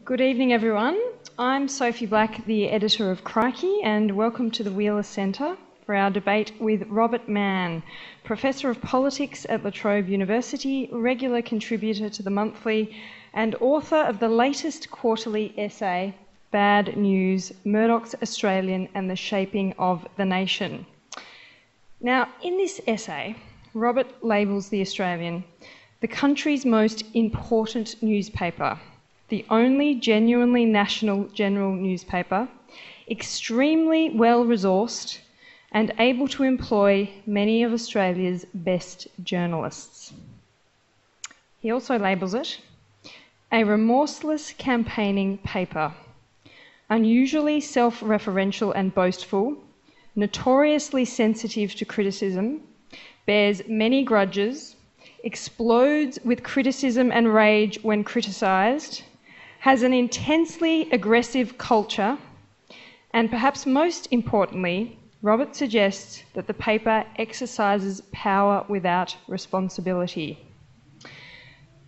Good evening, everyone. I'm Sophie Black, the editor of Crikey, and welcome to the Wheeler Centre for our debate with Robert Manne, Professor of Politics at La Trobe University, regular contributor to The Monthly, and author of the latest quarterly essay, Bad News, Murdoch's Australian and the Shaping of the Nation. Now, in this essay, Robert labels The Australian the country's most important newspaper, the only genuinely national general newspaper, extremely well-resourced and able to employ many of Australia's best journalists. He also labels it a remorseless campaigning paper, unusually self-referential and boastful, notoriously sensitive to criticism, bears many grudges, explodes with criticism and rage when criticised, has an intensely aggressive culture, and perhaps most importantly, Robert suggests that the paper exercises power without responsibility.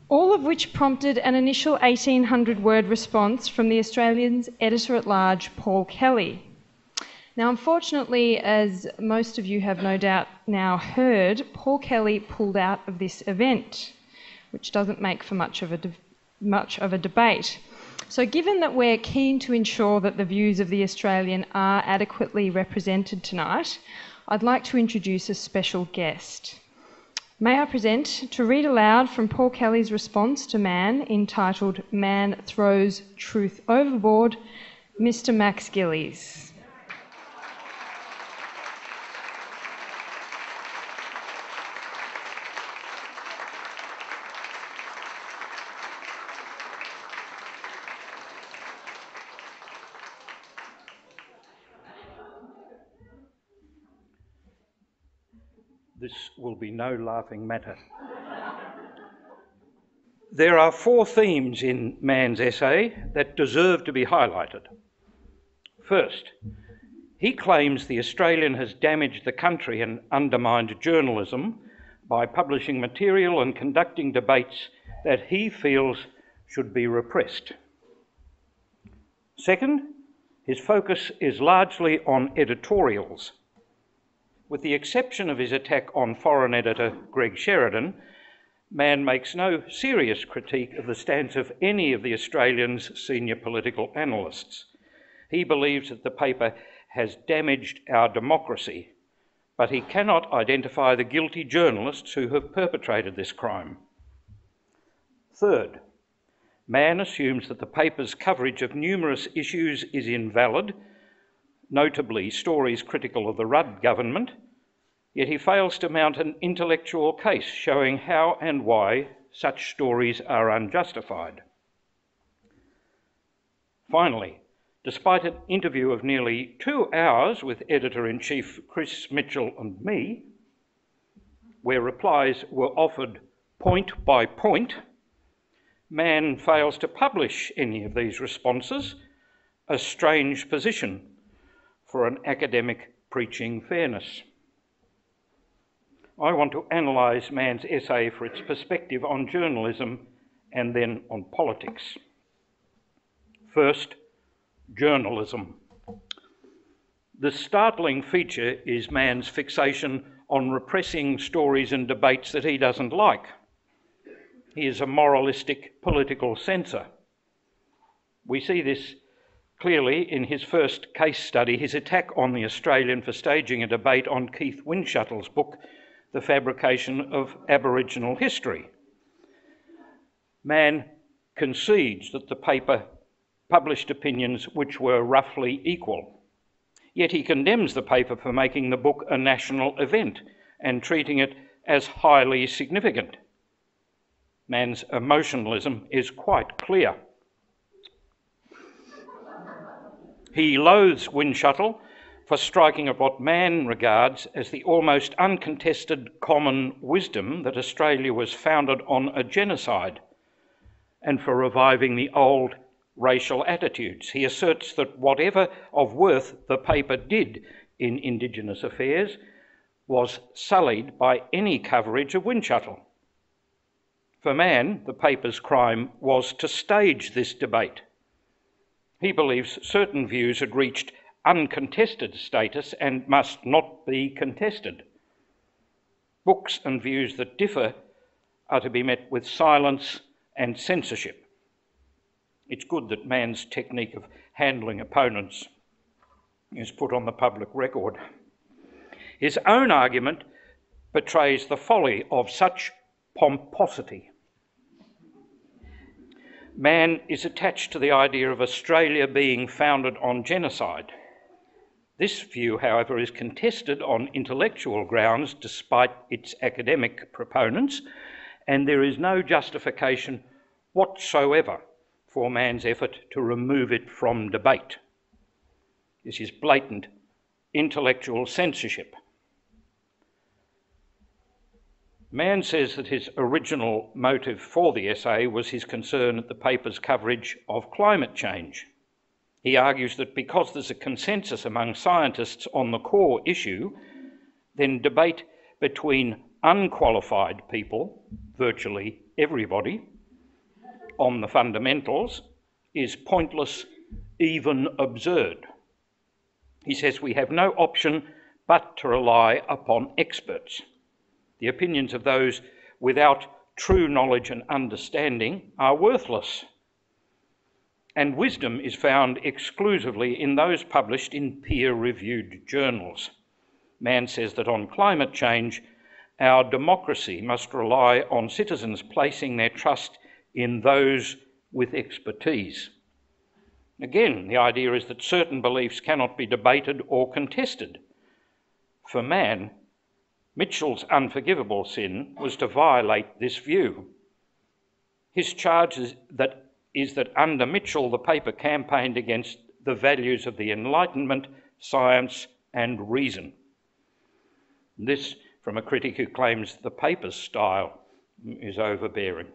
All of which prompted an initial 1,800-word response from the Australian's editor-at-large, Paul Kelly. Now, unfortunately, as most of you have no doubt now heard, Paul Kelly pulled out of this event, which doesn't make for much of a debate. So given that we're keen to ensure that the views of The Australian are adequately represented tonight, I'd like to introduce a special guest. May I present to read aloud from Paul Kelly's response to Manne, entitled "Manne Throws Truth Overboard," Mr. Max Gillies. This will be no laughing matter. There are four themes in Manne's essay that deserve to be highlighted. First, he claims The Australian has damaged the country and undermined journalism by publishing material and conducting debates that he feels should be repressed. Second, his focus is largely on editorials. With the exception of his attack on foreign editor Greg Sheridan, Manne makes no serious critique of the stance of any of The Australian's senior political analysts. He believes that the paper has damaged our democracy, but he cannot identify the guilty journalists who have perpetrated this crime. Third, Manne assumes that the paper's coverage of numerous issues is invalid, notably stories critical of the Rudd government, yet he fails to mount an intellectual case showing how and why such stories are unjustified. Finally, despite an interview of nearly 2 hours with Editor-in-Chief Chris Mitchell and me, where replies were offered point by point, Manne fails to publish any of these responses, a strange position for an academic preaching fairness. I want to analyse Manne's essay for its perspective on journalism and then on politics. First, journalism. The startling feature is Manne's fixation on repressing stories and debates that he doesn't like. He is a moralistic political censor. We see this clearly in his first case study, his attack on The Australian for staging a debate on Keith Windschuttle's book, The Fabrication of Aboriginal History. Manne concedes that the paper published opinions which were roughly equal, yet he condemns the paper for making the book a national event and treating it as highly significant. Manne's emotionalism is quite clear. He loathes Windschuttle for striking at what Manne regards as the almost uncontested common wisdom that Australia was founded on a genocide, and for reviving the old racial attitudes. He asserts that whatever of worth the paper did in Indigenous affairs was sullied by any coverage of Windschuttle. For Manne, the paper's crime was to stage this debate, He believes certain views had reached uncontested status and must not be contested. Books and views that differ are to be met with silence and censorship. It's good that Manne's technique of handling opponents is put on the public record. His own argument betrays the folly of such pomposity. Manne is attached to the idea of Australia being founded on genocide. This view, however, is contested on intellectual grounds despite its academic proponents, and there is no justification whatsoever for Manne's effort to remove it from debate. This is blatant intellectual censorship. Manne says that his original motive for the essay was his concern at the paper's coverage of climate change. He argues that because there's a consensus among scientists on the core issue, then debate between unqualified people, virtually everybody, on the fundamentals is pointless, even absurd. He says we have no option but to rely upon experts. The opinions of those without true knowledge and understanding are worthless. And wisdom is found exclusively in those published in peer-reviewed journals. Manne says that on climate change, our democracy must rely on citizens placing their trust in those with expertise. Again, the idea is that certain beliefs cannot be debated or contested. For Manne, Mitchell's unforgivable sin was to violate this view. His charge is that under Mitchell, the paper campaigned against the values of the Enlightenment, science and reason. This from a critic who claims the paper's style is overbearing.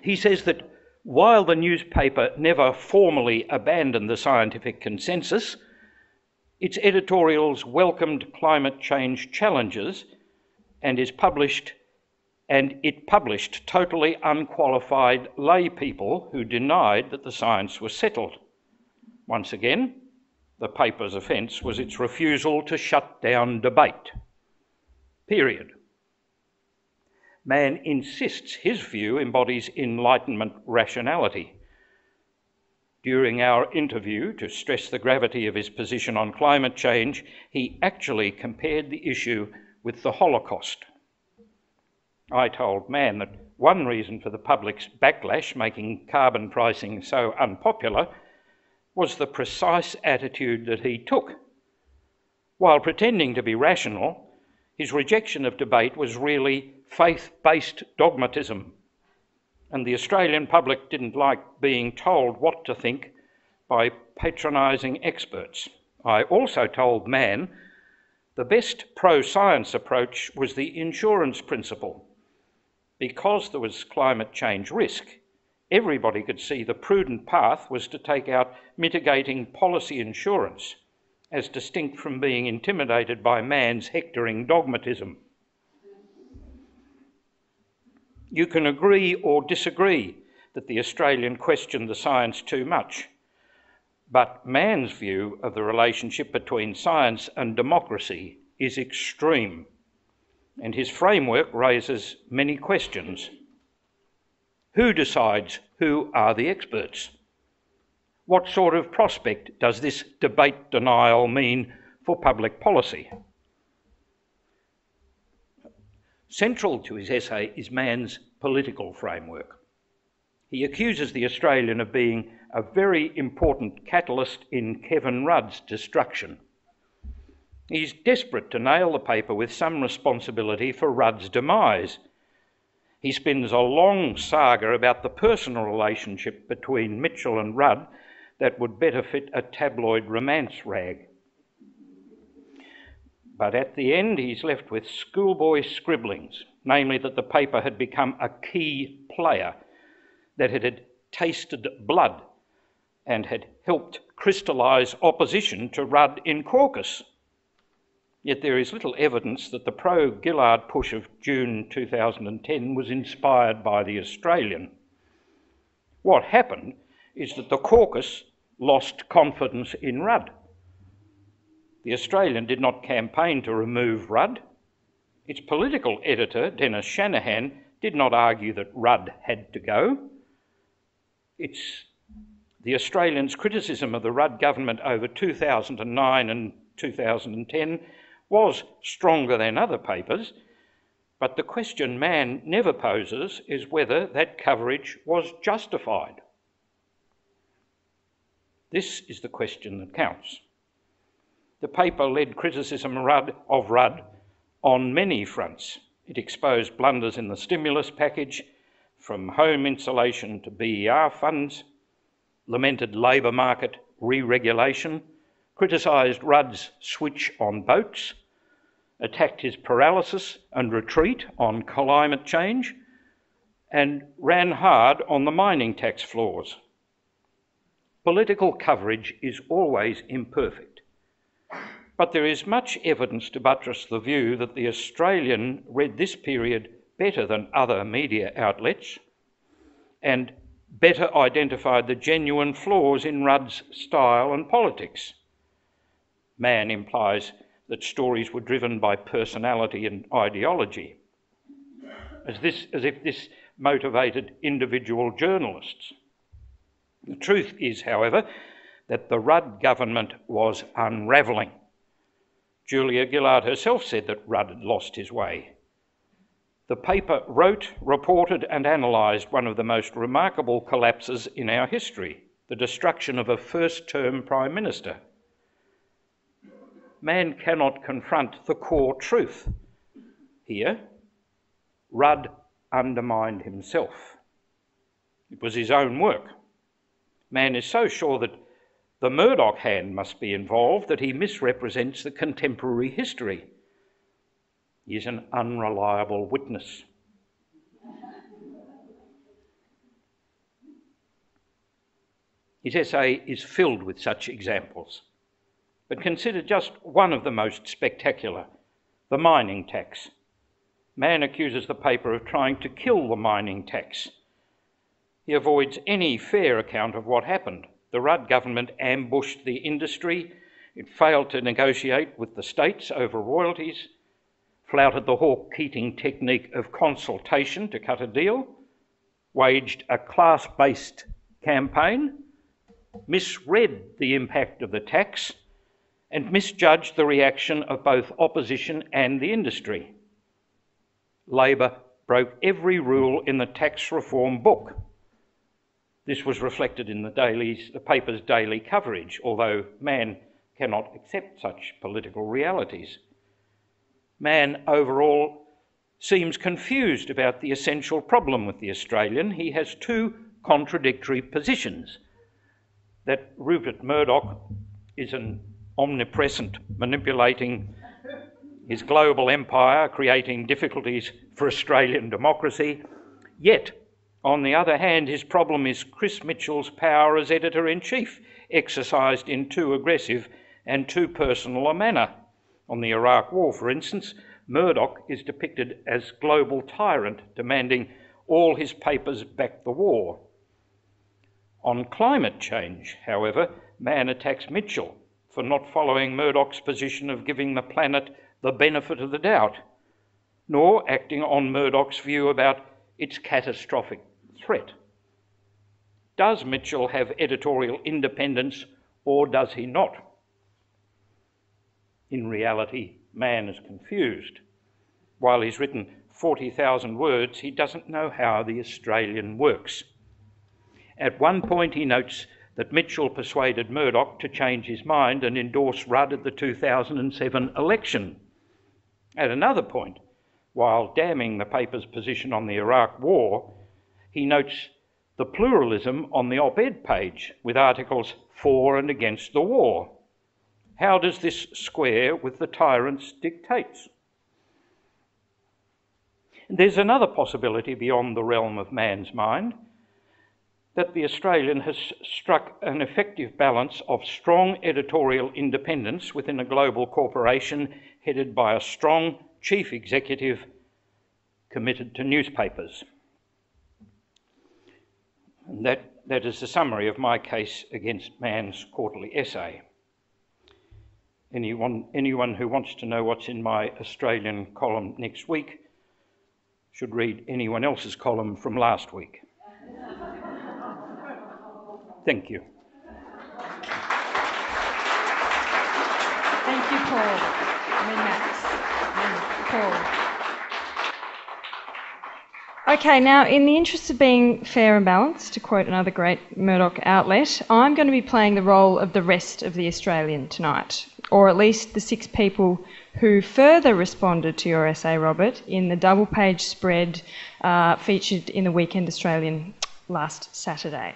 He says that while the newspaper never formally abandoned the scientific consensus, its editorials welcomed climate change challenges and it published totally unqualified lay people who denied that the science was settled. Once again, the paper's offence was its refusal to shut down debate. Period. Manne insists his view embodies Enlightenment rationality. During our interview, to stress the gravity of his position on climate change, he actually compared the issue with the Holocaust. I told Manne that one reason for the public's backlash, making carbon pricing so unpopular, was the precise attitude that he took. While pretending to be rational, his rejection of debate was really faith-based dogmatism, and the Australian public didn't like being told what to think by patronising experts. I also told Manne the best pro-science approach was the insurance principle. Because there was climate change risk, everybody could see the prudent path was to take out mitigating policy insurance, as distinct from being intimidated by Manne's hectoring dogmatism. You can agree or disagree that the Australian questioned the science too much, but Manne's view of the relationship between science and democracy is extreme, and his framework raises many questions. Who decides who are the experts? What sort of prospect does this debate denial mean for public policy? Central to his essay is Manne's political framework. He accuses the Australian of being a very important catalyst in Kevin Rudd's destruction. He's desperate to nail the paper with some responsibility for Rudd's demise. He spins a long saga about the personal relationship between Mitchell and Rudd that would better fit a tabloid romance rag. But at the end, he's left with schoolboy scribblings, namely that the paper had become a key player, that it had tasted blood and had helped crystallise opposition to Rudd in caucus. Yet there is little evidence that the pro-Gillard push of June 2010 was inspired by the Australian. What happened is that the caucus lost confidence in Rudd. The Australian did not campaign to remove Rudd. Its political editor, Dennis Shanahan, did not argue that Rudd had to go. The Australians' criticism of the Rudd government over 2009 and 2010 was stronger than other papers, but the question Manne never poses is whether that coverage was justified. This is the question that counts. The paper led criticism of Rudd on many fronts. It exposed blunders in the stimulus package, from home insulation to BER funds, lamented labour market re-regulation, criticised Rudd's switch on boats, attacked his paralysis and retreat on climate change, and ran hard on the mining tax flaws. Political coverage is always imperfect, but there is much evidence to buttress the view that the Australian read this period better than other media outlets and better identified the genuine flaws in Rudd's style and politics. Manne implies that stories were driven by personality and ideology, as if this motivated individual journalists. The truth is, however, that the Rudd government was unravelling. Julia Gillard herself said that Rudd had lost his way. The paper wrote, reported and analysed one of the most remarkable collapses in our history, the destruction of a first-term Prime Minister. Man cannot confront the core truth. Here, Rudd undermined himself. It was his own work. Man is so sure that the Murdoch hand must be involved that he misrepresents the contemporary history. He is an unreliable witness. His essay is filled with such examples, but consider just one of the most spectacular, the mining tax. Manne accuses the paper of trying to kill the mining tax. He avoids any fair account of what happened. The Rudd government ambushed the industry, it failed to negotiate with the states over royalties, flouted the Hawke-Keating technique of consultation to cut a deal, waged a class-based campaign, misread the impact of the tax, and misjudged the reaction of both opposition and the industry. Labor broke every rule in the tax reform book. This was reflected in the paper's daily coverage, although Manne cannot accept such political realities. Manne overall seems confused about the essential problem with the Australian. He has two contradictory positions: that Rupert Murdoch is an omnipresent, manipulating his global empire, creating difficulties for Australian democracy, yet, on the other hand, his problem is Chris Mitchell's power as editor-in-chief, exercised in too aggressive and too personal a manner. On the Iraq War, for instance, Murdoch is depicted as global tyrant, demanding all his papers back the war. On climate change, however, Manne attacks Mitchell for not following Murdoch's position of giving the planet the benefit of the doubt, nor acting on Murdoch's view about its catastrophic threat. Does Mitchell have editorial independence, or does he not? In reality, Manne is confused. While he's written 40,000 words, he doesn't know how the Australian works. At one point, he notes that Mitchell persuaded Murdoch to change his mind and endorse Rudd at the 2007 election. At another point, while damning the paper's position on the Iraq War, he notes the pluralism on the op-ed page with articles for and against the war. How does this square with the tyrant's dictates? There's another possibility beyond the realm of Manne's mind, that the Australian has struck an effective balance of strong editorial independence within a global corporation headed by a strong chief executive committed to newspapers. That is the summary of my case against Manne's quarterly essay. Anyone who wants to know what's in my Australian column next week should read anyone else's column from last week. Thank you. Thank you, Paul. Max. Paul. Okay, now in the interest of being fair and balanced, to quote another great Murdoch outlet, I'm going to be playing the role of the rest of the Australian tonight, or at least the 6 people who further responded to your essay, Robert, in the double-page spread featured in the Weekend Australian last Saturday.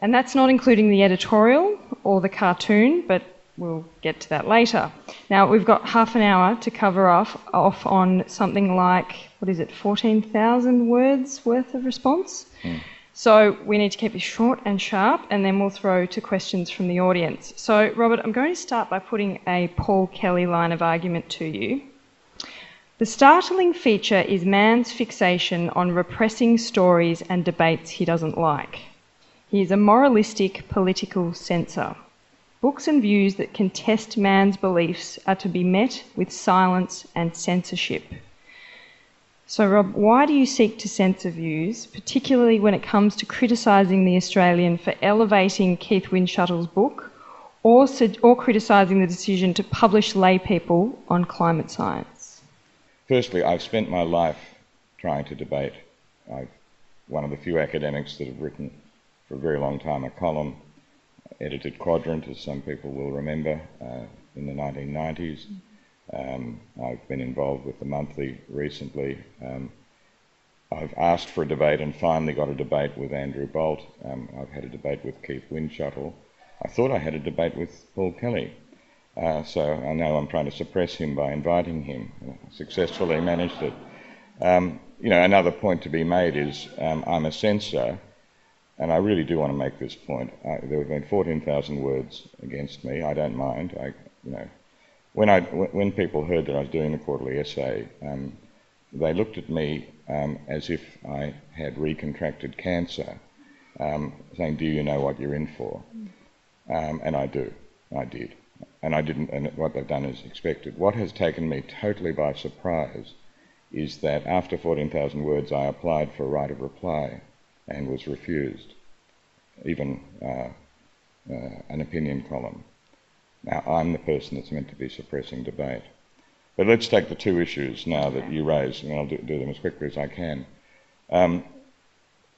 And that's not including the editorial or the cartoon, but we'll get to that later. Now, we've got half an hour to cover off on something like, 14,000 words worth of response? So we need to keep it short and sharp, and then we'll throw to questions from the audience. So, Robert, I'm going to start by putting a Paul Kelly line of argument to you. The startling feature is Manne's fixation on repressing stories and debates he doesn't like. He is a moralistic political censor. Books and views that contest Manne's beliefs are to be met with silence and censorship. So, Rob, why do you seek to censor views, particularly when it comes to criticising the Australian for elevating Keith Windschuttle's book or criticising the decision to publish lay people on climate science? Firstly, I've spent my life trying to debate. I'm one of the few academics that have written for a very long time a column, edited Quadrant, as some people will remember, in the 1990s. I've been involved with the Monthly recently. I've asked for a debate and finally got a debate with Andrew Bolt. I've had a debate with Keith Windschuttle. I thought I had a debate with Paul Kelly. So I know I'm trying to suppress him by inviting him. I successfully managed it. Another point to be made is I'm a censor, and I really do want to make this point. There have been 14,000 words against me. I don't mind. When people heard that I was doing the quarterly essay, they looked at me as if I had recontracted cancer, saying, "Do you know what you're in for?" And I do. I did. And I didn't, and what they've done is expected. What has taken me totally by surprise is that after 14,000 words, I applied for a right of reply and was refused, even an opinion column. Now, I'm the person that's meant to be suppressing debate. But let's take the 2 issues now that you raised, and I'll do them as quickly as I can.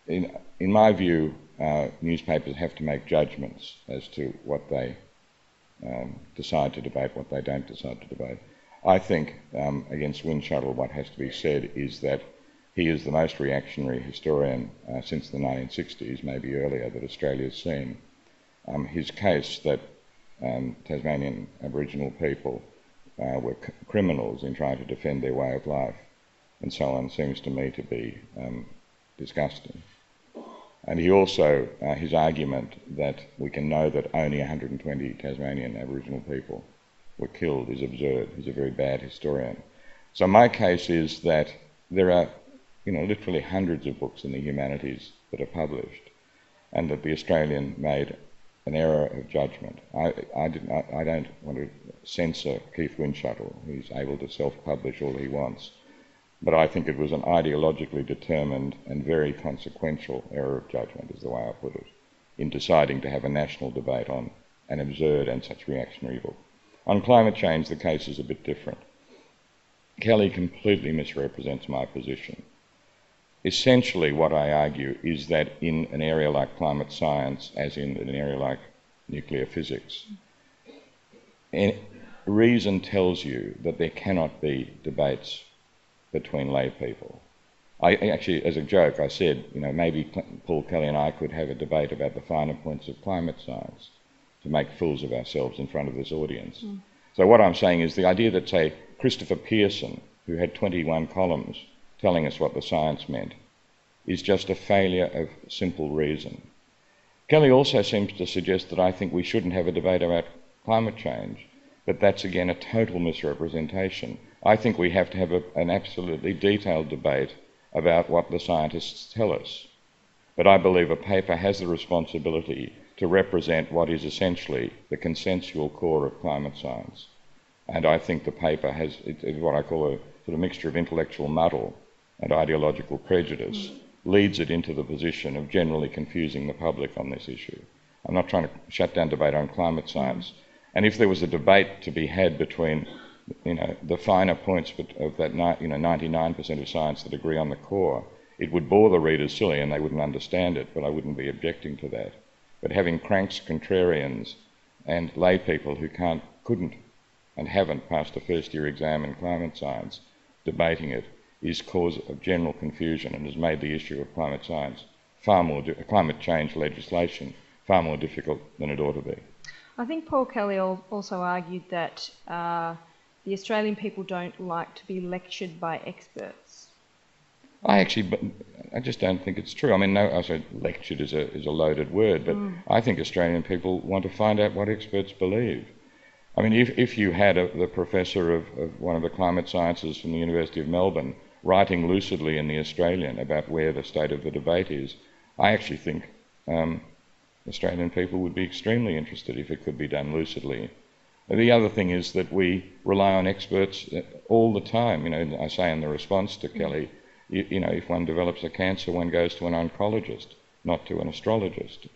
In my view, newspapers have to make judgments as to what they decide to debate, what they don't decide to debate. I think against Windschuttle, what has to be said is that he is the most reactionary historian since the 1960s, maybe earlier, that Australia's seen. His case that Tasmanian Aboriginal people were criminals in trying to defend their way of life and so on seems to me to be disgusting. And he also, his argument that we can know that only 120 Tasmanian Aboriginal people were killed is absurd. He's a very bad historian. So my case is that there are, literally hundreds of books in the humanities that are published, and that the Australian made an error of judgment. I don't want to censor Keith Windschuttle. He's able to self-publish all he wants. But I think it was an ideologically determined and very consequential error of judgment, is the way I put it, in deciding to have a national debate on an absurd and such reactionary book. On climate change, the case is a bit different. Kelly completely misrepresents my position. Essentially, what I argue is that in an area like climate science, as in an area like nuclear physics, reason tells you that there cannot be debates between lay people. I actually, as a joke, I said, maybe Paul Kelly and I could have a debate about the finer points of climate science to make fools of ourselves in front of this audience. So what I'm saying is the idea that, say, Christopher Pearson, who had 21 columns telling us what the science meant, is just a failure of simple reason. Kelly also seems to suggest that I think we shouldn't have a debate about climate change, but that's again a total misrepresentation. I think we have to have an absolutely detailed debate about what the scientists tell us. But I believe a paper has the responsibility to represent what is essentially the consensual core of climate science. And I think the paper has what I call a sort of mixture of intellectual muddle and ideological prejudice, leads it into the position of generally confusing the public on this issue. I'm not trying to shut down debate on climate science. And if there was a debate to be had between, the finer points of that, 99% of science that agree on the core, it would bore the readers silly and they wouldn't understand it, but I wouldn't be objecting to that. But having cranks, contrarians, and lay people who couldn't, and haven't passed a first-year exam in climate science debating it is cause of general confusion and has made the issue of climate science climate change legislation far more difficult than it ought to be. I think Paul Kelly also argued that the Australian people don't like to be lectured by experts. I just don't think it's true. I mean, no, I said lectured is a loaded word, but I think Australian people want to find out what experts believe. I mean, if you had the professor of one of the climate sciences from the University of Melbourne writing lucidly in The Australian about where the state of the debate is, I actually think Australian people would be extremely interested if it could be done lucidly. The other thing is that we rely on experts all the time. I say in the response to Kelly, if one develops a cancer, one goes to an oncologist, not to an astrologist.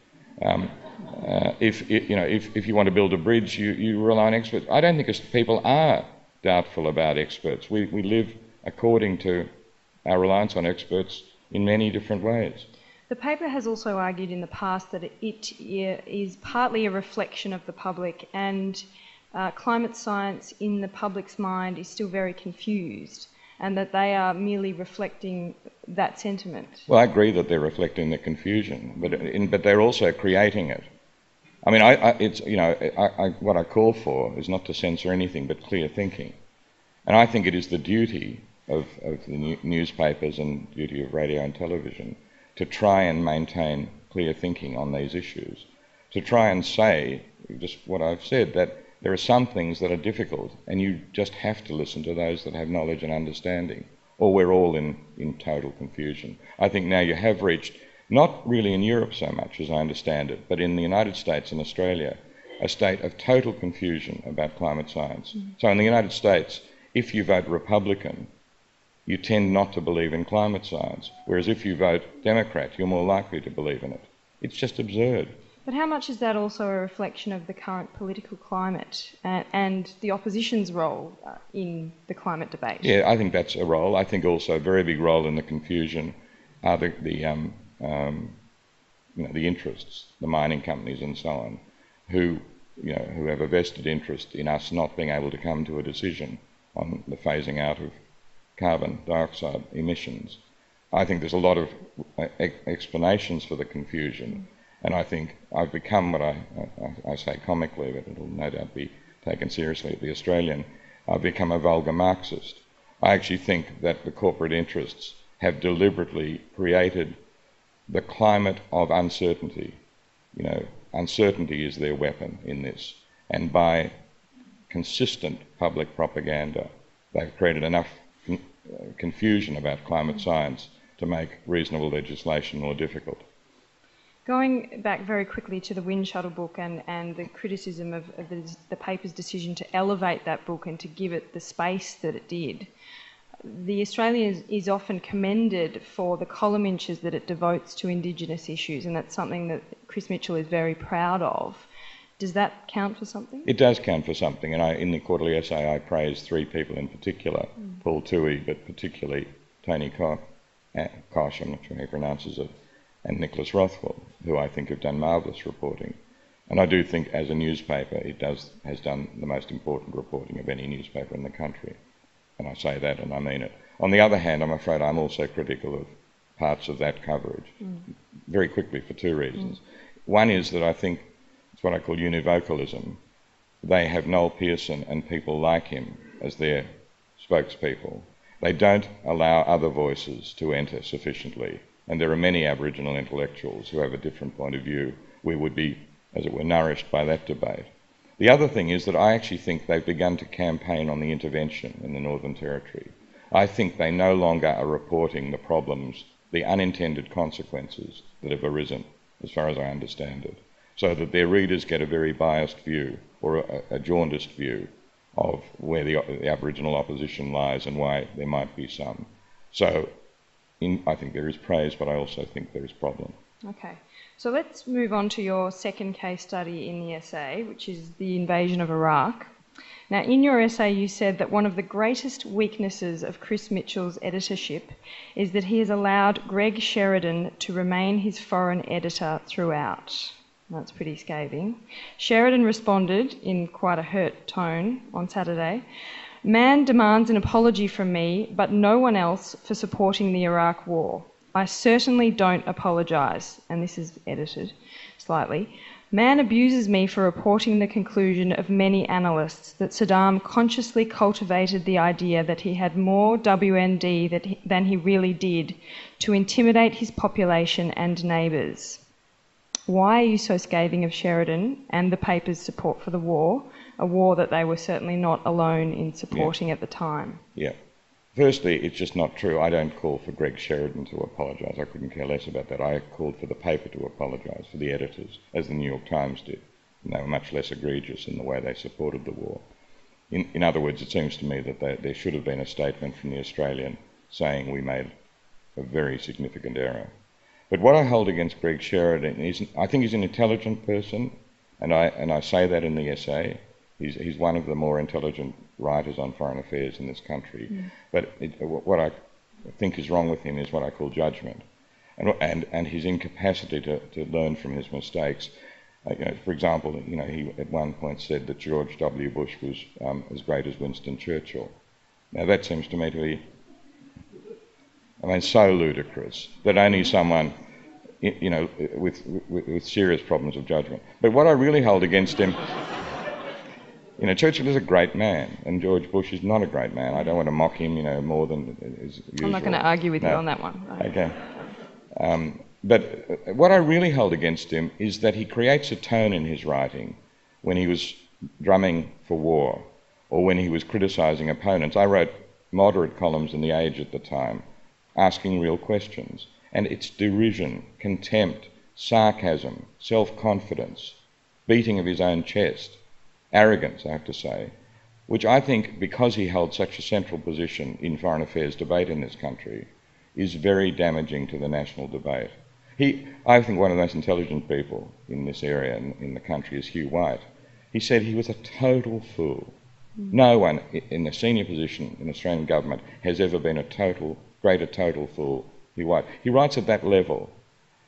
If you want to build a bridge, you rely on experts. I don't think people are doubtful about experts. We live according to our reliance on experts in many different ways. The paper has also argued in the past that it is partly a reflection of the public, and climate science in the public's mind is still very confused, and that they are merely reflecting that sentiment. Well, I agree that they're reflecting the confusion, but they're also creating it. I mean, what I call for is not to censor anything but clear thinking, and I think it is the duty of the newspapers and duty of radio and television to try and maintain clear thinking on these issues, to try and say just what I've said, that there are some things that are difficult and you just have to listen to those that have knowledge and understanding, or we're all in total confusion. I think now you have reached, not really in Europe so much as I understand it, but in the United States and Australia, a state of total confusion about climate science. So in the United States, if you vote Republican, you tend not to believe in climate science, whereas if you vote Democrat, you're more likely to believe in it. It's just absurd. But how much is that also a reflection of the current political climate and the opposition's role in the climate debate? Yeah, I think that's a role. I think also a very big role in the confusion are the interests, the mining companies and so on, who have a vested interest in us not being able to come to a decision on the phasing out of carbon dioxide emissions. I think there's a lot of explanations for the confusion, and I think I've become what I say comically, but it'll no doubt be taken seriously at The Australian, I've become a vulgar Marxist. I actually think that the corporate interests have deliberately created the climate of uncertainty. Uncertainty is their weapon in this, and by consistent public propaganda, they've created enough confusion about climate science to make reasonable legislation more difficult. Going back very quickly to the Wind Shuttle book and the criticism of the paper's decision to elevate that book and to give it the space that it did, The Australian is often commended for the column inches that it devotes to Indigenous issues, and that's something that Chris Mitchell is very proud of. Does that count for something? It does count for something, and in the quarterly essay I praise three people in particular, Paul Toohey, but particularly Tony Koch, I'm not sure how he pronounces it, and Nicholas Rothwell, who I think have done marvellous reporting. And I do think as a newspaper it has done the most important reporting of any newspaper in the country. And I say that and I mean it. On the other hand, I'm afraid I'm also critical of parts of that coverage, very quickly for two reasons. One is that I think it's what I call univocalism. They have Noel Pearson and people like him as their spokespeople. They don't allow other voices to enter sufficiently. And there are many Aboriginal intellectuals who have a different point of view. We would be, as it were, nourished by that debate. The other thing is that I actually think they've begun to campaign on the intervention in the Northern Territory. I think they no longer are reporting the problems the unintended consequences that have arisen, as far as I understand it, so that their readers get a very biased view or a jaundiced view of where the Aboriginal opposition lies and why there might be some. So I think there is praise, but I also think there is problem. Okay, so let's move on to your second case study in the essay, which is the invasion of Iraq. Now, in your essay, you said that one of the greatest weaknesses of Chris Mitchell's editorship is that he has allowed Greg Sheridan to remain his foreign editor throughout. That's pretty scathing. Sheridan responded in quite a hurt tone on Saturday. "Man demands an apology from me, but no one else, for supporting the Iraq war. I certainly don't apologise," and this is edited slightly. "Man abuses me for reporting the conclusion of many analysts that Saddam consciously cultivated the idea that he had more WMD than he really did to intimidate his population and neighbours." Why are you so scathing of Sheridan and the paper's support for the war, a war that they were certainly not alone in supporting at the time? Yeah. Firstly, it's just not true. I don't call for Greg Sheridan to apologise. I couldn't care less about that. I called for the paper to apologise, for the editors, as the New York Times did. And they were much less egregious in the way they supported the war. In other words, it seems to me that there should have been a statement from the Australian saying we made a very significant error. But what I hold against Greg Sheridan is, I think he's an intelligent person, and I say that in the essay. He's one of the more intelligent writers on foreign affairs in this country. But what I think is wrong with him is what I call judgment, and his incapacity to learn from his mistakes. For example, he at one point said that George W. Bush was as great as Winston Churchill. Now that seems to me to be, so ludicrous that only someone, with serious problems of judgment. But what I really hold against him, Churchill is a great man, and George Bush is not a great man. I don't want to mock him, more than is usual. I'm not going to argue with you on that one. Okay. But what I really hold against him is that he creates a tone in his writing when he was drumming for war or when he was criticising opponents. I wrote moderate columns in The Age at the time, asking real questions. And it's derision, contempt, sarcasm, self-confidence, beating of his own chest, arrogance, I have to say, which I think, because he held such a central position in foreign affairs debate in this country, is very damaging to the national debate. I think one of the most intelligent people in this area in the country is Hugh White. He said he was a total fool. No one in a senior position in Australian government has ever been a greater total fool than Hugh White. He writes at that level,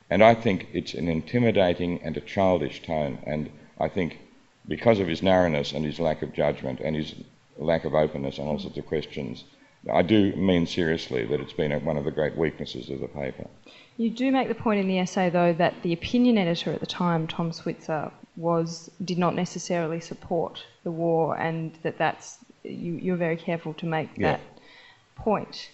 and I think it's an intimidating and a childish tone, and I think because of his narrowness and his lack of judgment and his lack of openness on all sorts of questions, I do mean seriously that it's been one of the great weaknesses of the paper. You do make the point in the essay, though, that the opinion editor at the time, Tom Switzer, did not necessarily support the war, and you're very careful to make that point.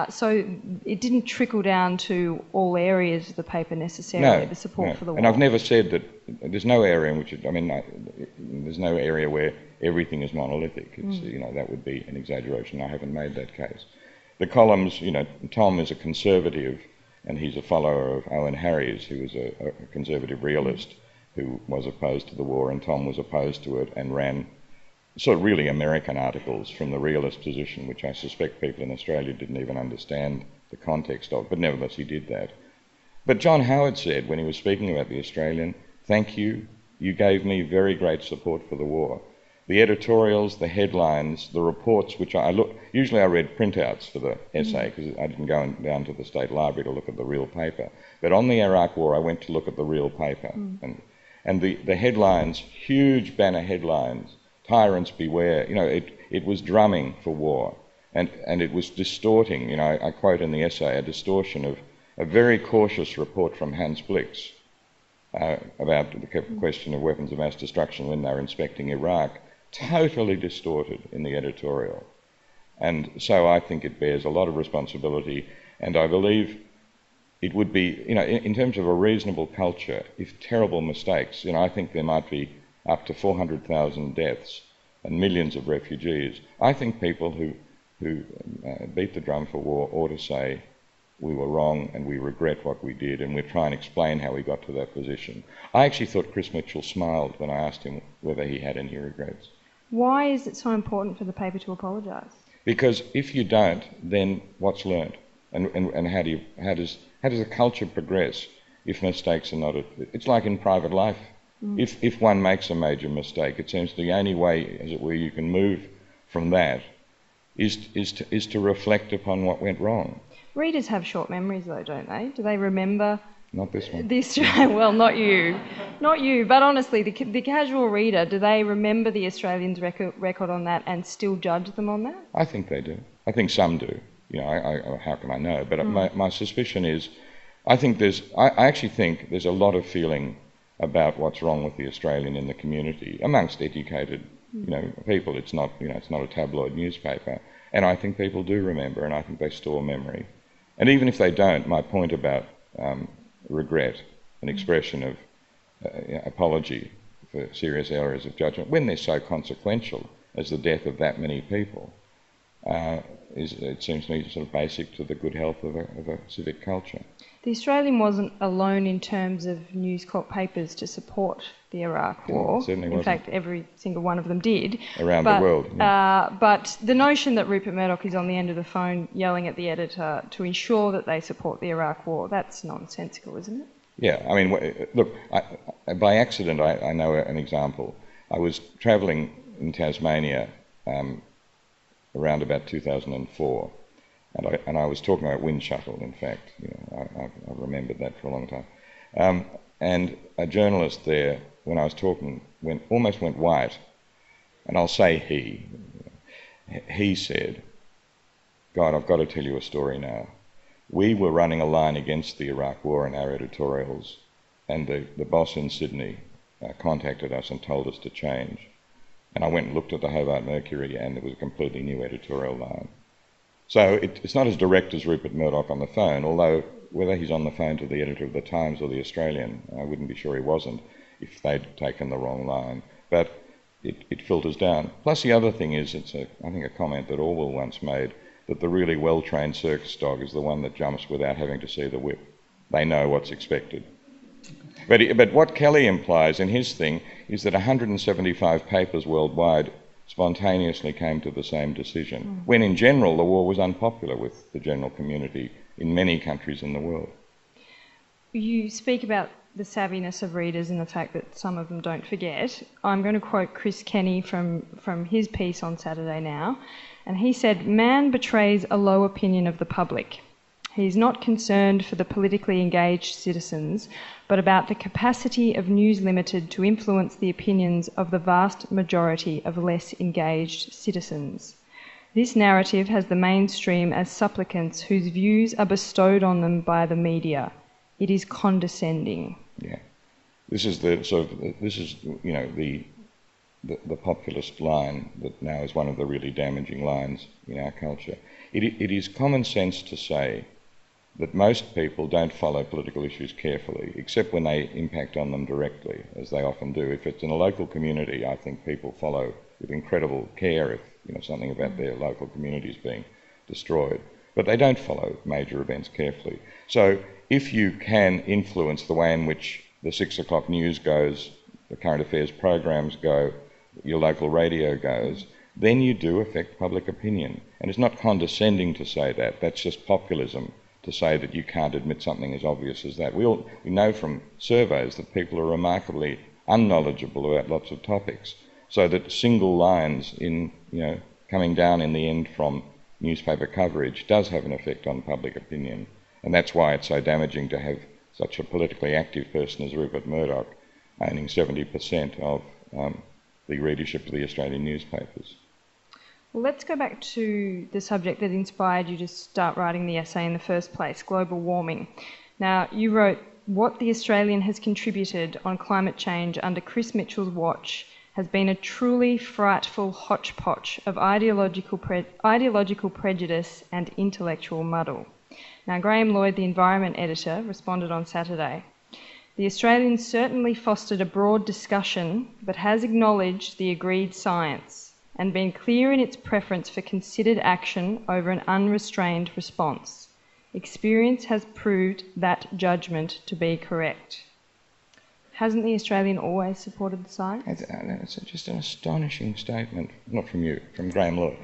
So it didn't trickle down to all areas of the paper necessarily, the support for the war. And I've never said that there's no area in which there's no area where everything is monolithic. It's, that would be an exaggeration. I haven't made that case. The columns, Tom is a conservative, and he's a follower of Owen Harries, who was a conservative realist who was opposed to the war, and Tom was opposed to it and ran sort of really American articles from the realist position, which I suspect people in Australia didn't even understand the context of, but nevertheless he did that. But John Howard said, when he was speaking about the Australian, "Thank you, you gave me very great support for the war." The editorials, the headlines, the reports, which usually I read printouts for the essay because I didn't go down to the State Library to look at the real paper. But on the Iraq War, I went to look at the real paper. And the headlines, huge banner headlines, "Tyrants beware," it was drumming for war. And it was distorting, I quote in the essay, a distortion of a very cautious report from Hans Blix about the question of weapons of mass destruction when they were inspecting Iraq, totally distorted in the editorial. And so I think it bears a lot of responsibility, and I believe it would be, in terms of a reasonable culture, if terrible mistakes, I think there might be up to 400,000 deaths and millions of refugees. I think people who beat the drum for war ought to say, we were wrong and we regret what we did, and we'll try and explain how we got to that position. I actually thought Chris Mitchell smiled when I asked him whether he had any regrets. Why is it so important for the paper to apologise? Because if you don't, then what's learnt? And how does a culture progress if mistakes are not... It's like in private life. If one makes a major mistake, it seems the only way, as it were, you can move from that is to reflect upon what went wrong. Readers have short memories though, don't they? Do they remember... Not this one. Well, not you. Not you, but honestly, the casual reader, do they remember the Australians' record on that and still judge them on that? I think they do. I think some do. You know, how can I know? But my suspicion is, I actually think there's a lot of feeling about what's wrong with the Australian in the community amongst educated, people. It's not a tabloid newspaper, and I think people do remember, and I think they store memory. And even if they don't, my point about regret, an expression of apology for serious errors of judgment, when they're so consequential as the death of that many people, it seems to me sort of basic to the good health of a civic culture. The Australian wasn't alone in terms of News Corp papers to support the Iraq War. It certainly in wasn't. fact, every single one of them did. Around the world. Yeah. But the notion that Rupert Murdoch is on the end of the phone yelling at the editor to ensure that they support the Iraq War, that's nonsensical, isn't it? Yeah, I mean, look, by accident I know an example. I was travelling in Tasmania around about 2004, and I was talking about wind shuttle, in fact. I've remembered that for a long time. And a journalist there, when I was talking, almost went white, and I'll say he said, "God, I've got to tell you a story now. We were running a line against the Iraq War in our editorials, and the boss in Sydney contacted us and told us to change. And I went and looked at the Hobart Mercury, and it was a completely new editorial line." So it's not as direct as Rupert Murdoch on the phone, although whether he's on the phone to the editor of the Times or the Australian, I wouldn't be sure he wasn't if they'd taken the wrong line. But it filters down. Plus the other thing is, I think a comment that Orwell once made, that the really well-trained circus dog is the one that jumps without having to see the whip. They know what's expected. But what Kelly implies in his thing is that 175 papers worldwide spontaneously came to the same decision, when in general the war was unpopular with the general community in many countries in the world. You speak about the savviness of readers and the fact that some of them don't forget. I'm going to quote Chris Kenny from his piece on Saturday Now, and he said, "Man betrays a low opinion of the public. He is not concerned for the politically engaged citizens, but about the capacity of News Limited to influence the opinions of the vast majority of less engaged citizens. This narrative has the mainstream as supplicants whose views are bestowed on them by the media. It is condescending." Yeah, this is the populist line that now is one of the really damaging lines in our culture. It is common sense to say that most people don't follow political issues carefully, except when they impact on them directly, as they often do. If it's in a local community, I think people follow with incredible care if something about their local community is being destroyed. But they don't follow major events carefully. So if you can influence the way in which the 6 o'clock news goes, the current affairs programs go, your local radio goes, then you do affect public opinion. And it's not condescending to say that. That's just populism, to say that you can't admit something as obvious as that. We know from surveys that people are remarkably unknowledgeable about lots of topics, so that single lines in, coming down in the end from newspaper coverage does have an effect on public opinion. And that's why it's so damaging to have such a politically active person as Rupert Murdoch owning 70% of the readership of the Australian newspapers. Well, let's go back to the subject that inspired you to start writing the essay in the first place, global warming. Now, you wrote, "What the Australian has contributed on climate change under Chris Mitchell's watch has been a truly frightful hodgepodge of ideological prejudice and intellectual muddle." Now, Graham Lloyd, the environment editor, responded on Saturday, "The Australian certainly fostered a broad discussion, but has acknowledged the agreed science and been clear in its preference for considered action over an unrestrained response. Experience has proved that judgment to be correct. Hasn't the Australian always supported the science? It's just an astonishing statement, not from you, from Graham Lloyd.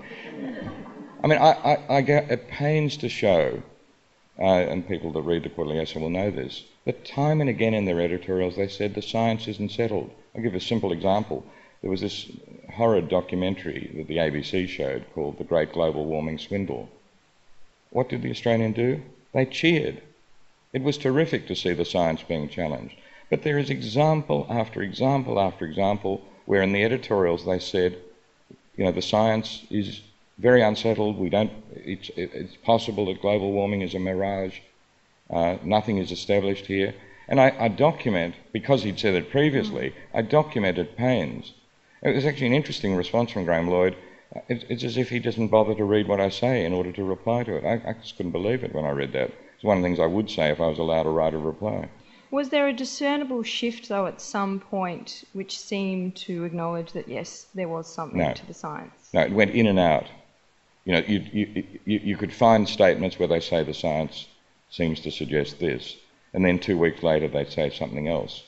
I mean, I go at pains to show, and people that read the Quarterly Essay will know this, that time and again in their editorials they said the science isn't settled. I'll give a simple example. There was this horrid documentary that the ABC showed called The Great Global Warming Swindle. What did the Australian do? They cheered. It was terrific to see the science being challenged. But there is example after example after example where in the editorials they said, you know, the science is very unsettled. It's possible that global warming is a mirage. Nothing is established here. And I document, because he'd said it previously, I documented pains. It was actually an interesting response from Graham Lloyd. It's as if he doesn't bother to read what I say in order to reply to it. I just couldn't believe it when I read that. It's one of the things I would say if I was allowed to write a reply. Was there a discernible shift, though, at some point which seemed to acknowledge that, yes, there was something to the science? No, it went in and out. You know, you could find statements where they say the science seems to suggest this, and then 2 weeks later they'd say something else.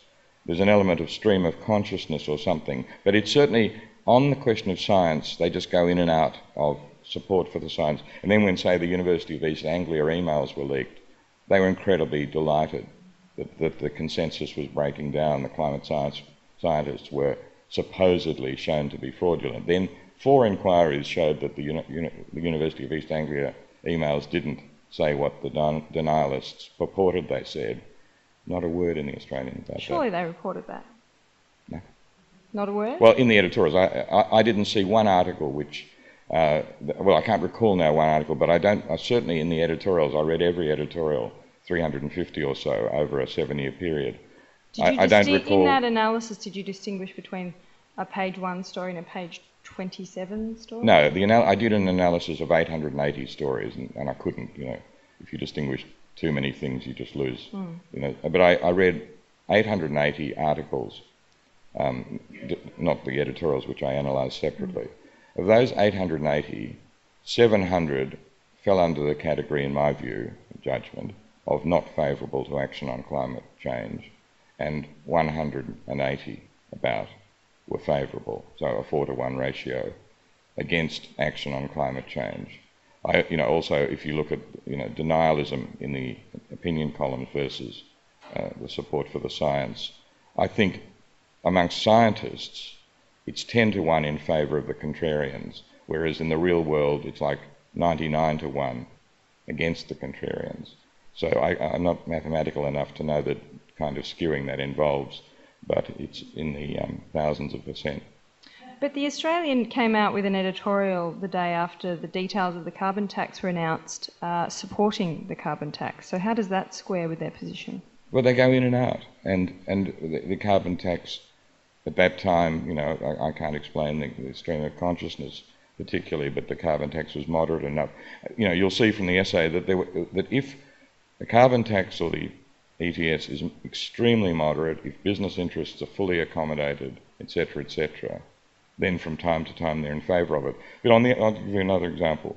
There's an element of stream of consciousness or something, but it's certainly, on the question of science, they just go in and out of support for the science. And then when, say, the University of East Anglia emails were leaked, they were incredibly delighted that the consensus was breaking down. The climate scientists were supposedly shown to be fraudulent. Then 4 inquiries showed that the University of East Anglia emails didn't say what the denialists purported they said. Not a word in the Australian about that. Surely they reported that. No. Not a word? Well, in the editorials, I didn't see one article which, well, I can't recall now one article, but I certainly in the editorials, I read every editorial, 350 or so, over a 7-year period. I don't recall. In that analysis, did you distinguish between a page 1 story and a page 27 story? No, I did an analysis of 880 stories, and I couldn't, you know, if you distinguish too many things, you just lose, you know. But I read 880 articles, not the editorials, which I analysed separately. Of those 880, 700 fell under the category, in my view, judgment, of not favourable to action on climate change, and 180 about were favourable, so a 4-to-1 ratio against action on climate change. You know, also, if you look at, you know, denialism in the opinion columns versus the support for the science, I think amongst scientists it's 10-to-1 in favour of the contrarians, whereas in the real world it's like 99-to-1 against the contrarians. So I'm not mathematical enough to know the kind of skewing that involves, but it's in the thousands of percent. But the Australian came out with an editorial the day after the details of the carbon tax were announced, supporting the carbon tax. So how does that square with their position? Well, they go in and out, and the carbon tax at that time, you know, I can't explain the stream of consciousness particularly, but the carbon tax was moderate enough. You know, you'll see from the essay that that if the carbon tax or the ETS is extremely moderate, if business interests are fully accommodated, etc., etc., then from time to time they're in favour of it. But I'll give you another example.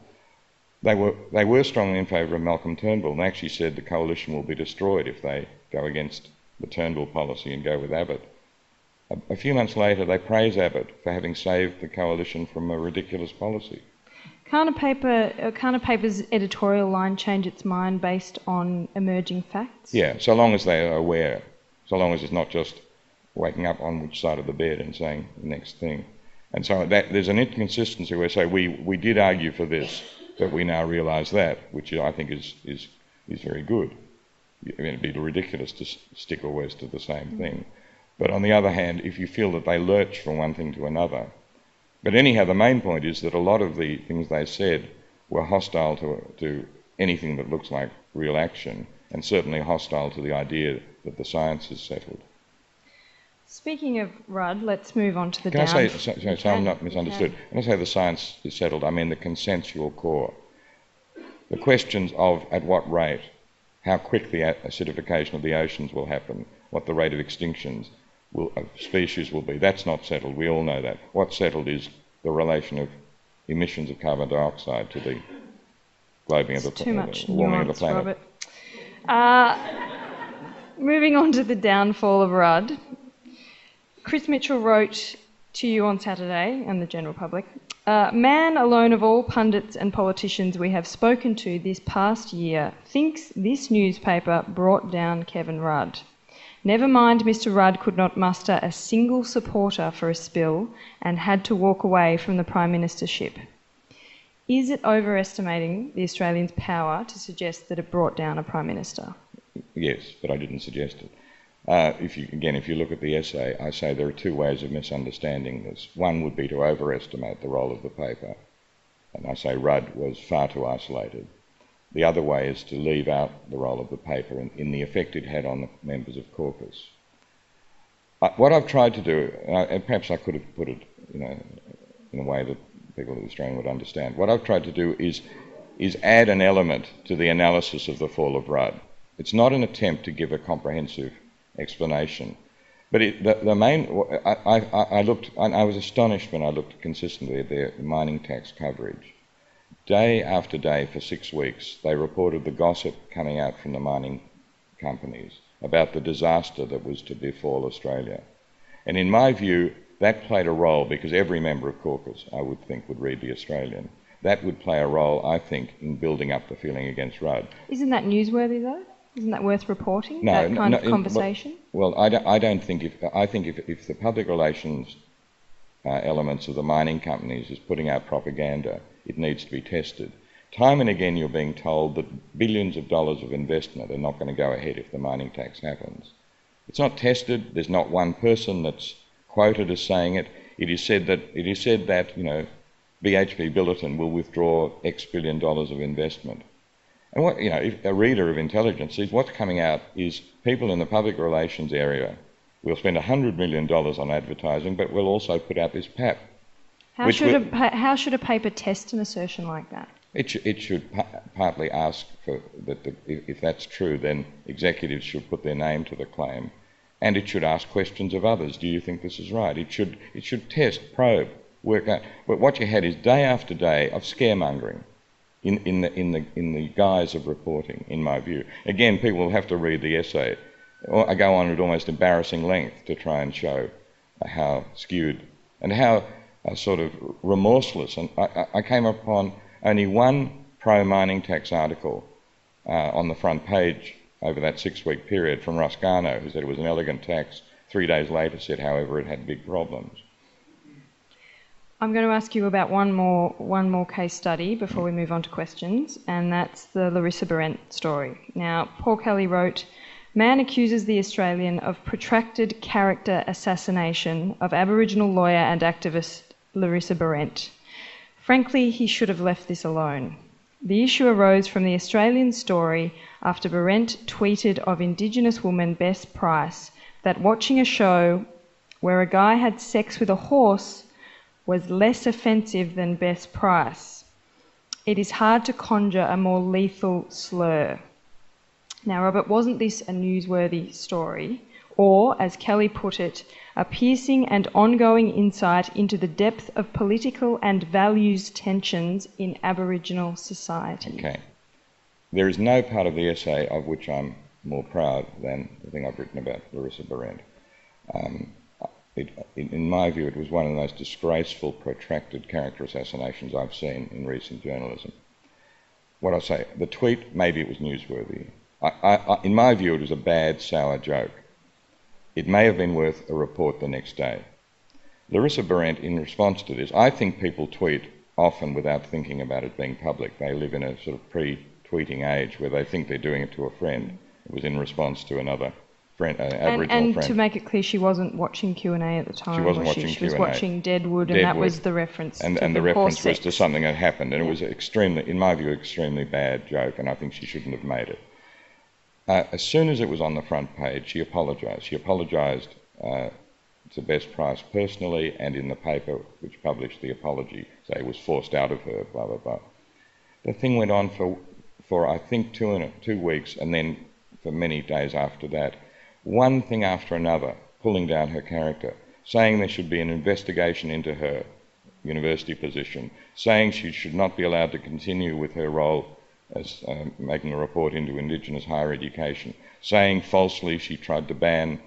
They were strongly in favour of Malcolm Turnbull, and they actually said the coalition will be destroyed if they go against the Turnbull policy and go with Abbott. A few months later, they praise Abbott for having saved the coalition from a ridiculous policy. Can't a paper's editorial line change its mind based on emerging facts? Yeah, so long as they are aware, so long as it's not just waking up on which side of the bed and saying the next thing. And so there's an inconsistency where, say, we did argue for this, but we now realise that, which I think is very good. I mean, it'd be ridiculous to stick always to the same thing. But on the other hand, if you feel that they lurch from one thing to another. But anyhow, the main point is that a lot of the things they said were hostile to anything that looks like real action, and certainly hostile to the idea that the science is settled. Speaking of Rudd, let's move on to the Can I say, so I'm not misunderstood, when I say the science is settled, I mean the consensual core. The questions of at what rate, how quick the acidification of the oceans will happen, what the rate of extinctions of species will be, that's not settled, we all know that. What's settled is the relation of emissions of carbon dioxide to the globing It's of the too much warming of the nuance, planet. Robert. Moving on to the downfall of Rudd. Chris Mitchell wrote to you on Saturday and the general public, man alone of all pundits and politicians we have spoken to this past year thinks this newspaper brought down Kevin Rudd. Never mind Mr. Rudd could not muster a single supporter for a spill and had to walk away from the Prime Ministership. Is it overestimating the Australians' power to suggest that it brought down a Prime Minister? Yes, but I didn't suggest it. If you look at the essay, I say there are two ways of misunderstanding this. One would be to overestimate the role of the paper, and I say Rudd was far too isolated. The other way is to leave out the role of the paper in the effect it had on the members of caucus. What I've tried to do, and perhaps I could have put it in a way that people in Australia would understand, what I've tried to do is add an element to the analysis of the fall of Rudd. It's not an attempt to give a comprehensive explanation, but I was astonished when I looked consistently at their mining tax coverage. Day after day for 6 weeks, they reported the gossip coming out from the mining companies about the disaster that was to befall Australia. And in my view, that played a role, because every member of caucus, I would think, would read The Australian. That would play a role, I think, in building up the feeling against Rudd. Isn't that newsworthy, though? Isn't that worth reporting, that kind of conversation? I don't think I think if the public relations elements of the mining companies is putting out propaganda, it needs to be tested. Time and again you're being told that billions of dollars of investment are not going to go ahead if the mining tax happens. It's not tested. There's not one person that's quoted as saying it. It is said that BHP Billiton will withdraw X billion dollars of investment. And what, if a reader of intelligence sees what's coming out is people in the public relations area will spend $100 million on advertising, but we'll also put out this PAP. How should a paper test an assertion like that? It should partly ask for that. If that's true, then executives should put their name to the claim, and it should ask questions of others. Do you think this is right? It should test, probe, work out. But what you had is day after day of scaremongering. In the guise of reporting, in my view. Again, people will have to read the essay. I go on at almost embarrassing length to try and show how skewed and how sort of remorseless. And I came upon only one pro-mining tax article on the front page over that 6-week period from Ross Garnaut, who said it was an elegant tax. 3 days later said, however, it had big problems. I'm going to ask you about one more case study before we move on to questions, and that's the Larissa Berendt story. Now, Paul Kelly wrote, "Man accuses the Australian of protracted character assassination of Aboriginal lawyer and activist Larissa Berendt. Frankly, he should have left this alone. The issue arose from the Australian story after Berendt tweeted of Indigenous woman Bess Price that watching a show where a guy had sex with a horse was less offensive than Bess Price. It is hard to conjure a more lethal slur." Now, Robert, wasn't this a newsworthy story? Or, as Kelly put it, a piercing and ongoing insight into the depth of political and values tensions in Aboriginal society? Okay. There is no part of the essay of which I'm more proud than the thing I've written about Larissa Berendt. In my view, it was one of the most disgraceful, protracted character assassinations I've seen in recent journalism. What I say, the tweet, maybe it was newsworthy. In my view, it was a bad, sour joke. It may have been worth a report the next day. Larissa Berendt, in response to this, I think people tweet often without thinking about it being public. They live in a sort of pre-tweeting age where they think they're doing it to a friend. It was in response to another friend, Aboriginal friend. And to make it clear, she wasn't watching Q&A at the time. She wasn't watching She Q&A. was watching Deadwood, and that was the reference to and the reference was sex. to something that happened, and it was extremely, in my view, extremely bad joke, and I think she shouldn't have made it. As soon as it was on the front page, she apologised. She apologised to Bess Price personally, and in the paper which published the apology, say it was forced out of her, blah, blah, blah. The thing went on for I think 2 weeks, and then for many days after that. One thing after another, pulling down her character, saying there should be an investigation into her university position, saying she should not be allowed to continue with her role as making a report into Indigenous higher education, saying falsely she tried to ban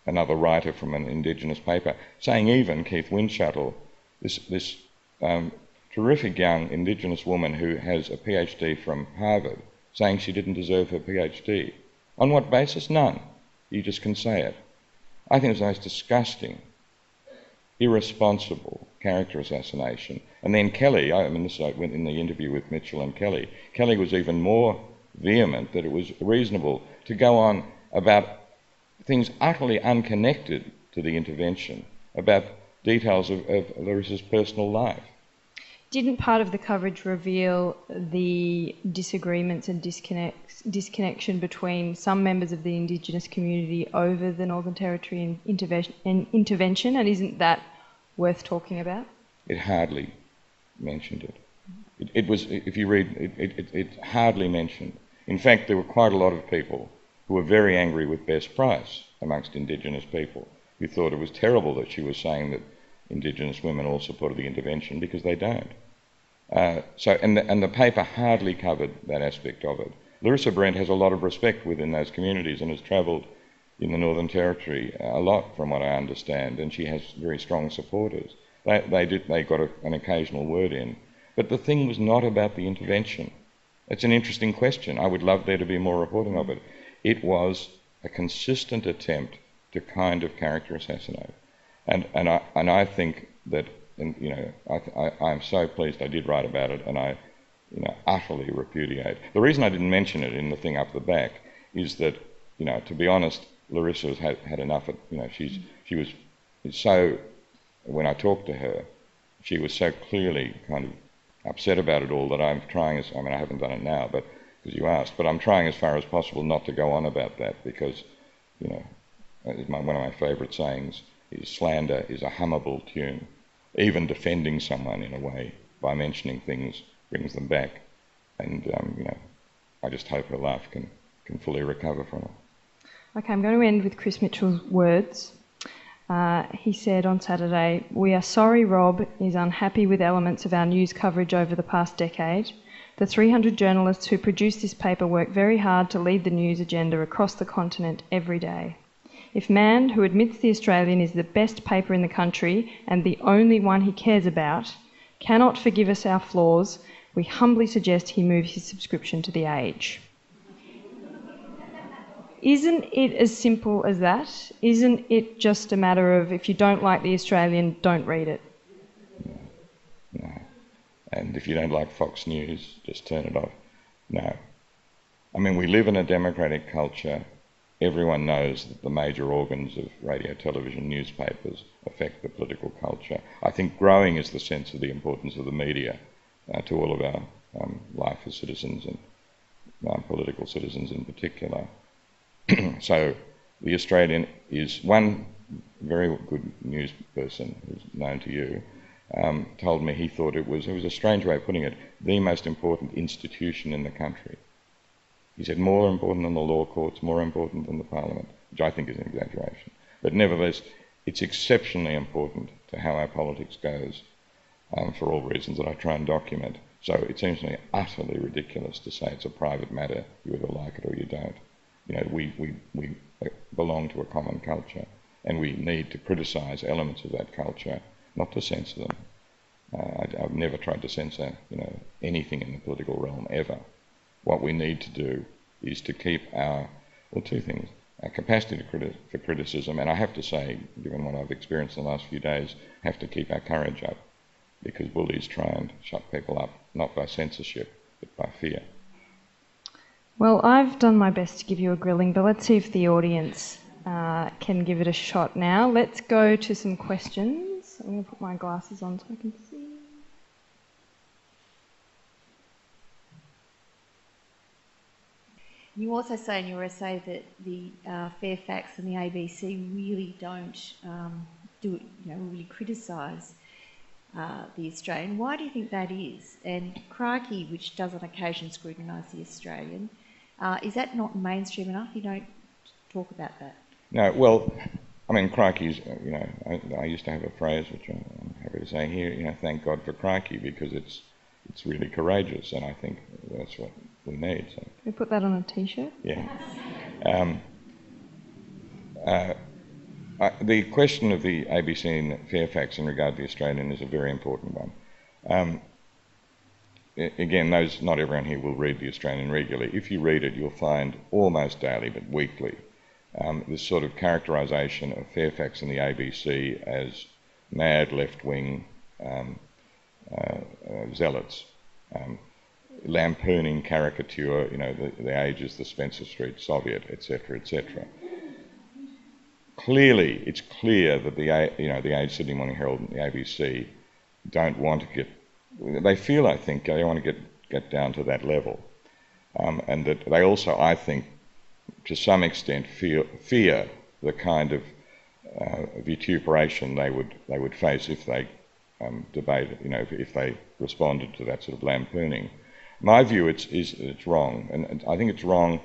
another writer from an Indigenous paper, saying even Keith Windshuttle, this terrific young Indigenous woman who has a PhD from Harvard, saying she didn't deserve her PhD. On what basis? None. You just can say it. I think it's the most disgusting, irresponsible character assassination. And then Kelly, I mean, this went in the interview with Mitchell and Kelly. Kelly was even more vehement that it was reasonable to go on about things utterly unconnected to the intervention, about details of Larissa's personal life. Didn't part of the coverage reveal the disagreements and disconnection between some members of the Indigenous community over the Northern Territory intervention, and isn't that worth talking about? It hardly mentioned it. It was, if you read, it hardly mentioned. In fact, there were quite a lot of people who were very angry with Bess Price amongst Indigenous people, who thought it was terrible that she was saying that Indigenous women all supported the intervention, because they don't. And the paper hardly covered that aspect of it. Larissa Berendt has a lot of respect within those communities and has travelled in the Northern Territory a lot, from what I understand, and she has very strong supporters. They got an occasional word in. But the thing was not about the intervention. It's an interesting question. I would love there to be more reporting of it. It was a consistent attempt to kind of character assassinate. And I think that, and, you know, I'm so pleased I did write about it, and I, you know, utterly repudiate. The reason I didn't mention it in the thing up the back is that, you know, to be honest, Larissa has had enough of, you know, she was so, when I talked to her, she was so clearly kind of upset about it all that I'm trying, I mean, I haven't done it now, but because you asked, but I'm trying as far as possible not to go on about that, because, you know, one of my favourite sayings is slander is a hummable tune. Even defending someone in a way by mentioning things brings them back. And, you know, I just hope her life can fully recover from it. Okay, I'm going to end with Chris Mitchell's words. He said on Saturday, "We are sorry Rob is unhappy with elements of our news coverage over the past decade. The 300 journalists who produce this paper work very hard to lead the news agenda across the continent every day. If Manne, who admits The Australian is the best paper in the country and the only one he cares about, cannot forgive us our flaws, we humbly suggest he move his subscription to The Age." Isn't it as simple as that? Isn't it just a matter of, if you don't like The Australian, don't read it? No. And if you don't like Fox News, just turn it off. No. I mean, we live in a democratic culture. Everyone knows that the major organs of radio, television, newspapers affect the political culture. I think growing is the sense of the importance of the media to all of our life as citizens, and political citizens in particular. So The Australian is, one very good news person who's known to you told me he thought it was a strange way of putting it, the most important institution in the country. He said more important than the law courts, more important than the parliament, which I think is an exaggeration. But nevertheless, it's exceptionally important to how our politics goes, for all reasons that I try and document. So it seems to me utterly ridiculous to say it's a private matter, you either like it or you don't. You know, we belong to a common culture, and we need to criticise elements of that culture, not to censor them. I've never tried to censor, you know, anything in the political realm ever. What we need to do is to keep our, well, two things, our capacity for criticism, and I have to say, given what I've experienced in the last few days, have to keep our courage up, because bullies try and shut people up, not by censorship, but by fear. Well, I've done my best to give you a grilling, but let's see if the audience can give it a shot now. Let's go to some questions. I'm going to put my glasses on so I can see. You also say in your essay that the Fairfax and the ABC really don't really criticise the Australian. Why do you think that is? And Crikey, which does on occasion scrutinise the Australian, is that not mainstream enough? You don't talk about that. No, well, I mean, Crikey's, you know, I used to have a phrase which I'm happy to say here, you know, thank God for Crikey, because it's it's really courageous, and I think that's what we need. So. We put that on a T-shirt. Yeah. The question of the ABC and Fairfax in regard to the Australian is a very important one. Again, not everyone here will read the Australian regularly. If you read it, you'll find almost daily, but weekly, this sort of characterisation of Fairfax and the ABC as mad left-wing zealots, lampooning caricature, the Age is the Spencer Street Soviet, etc., etc. Clearly, it's clear that the Age, Sydney Morning Herald and the ABC don't want to get, they feel, I think, they want to get down to that level. And that they also, I think, to some extent fear the kind of vituperation they would face if they debated, if they responded to that sort of lampooning. My view is it's wrong, and I think it's wrong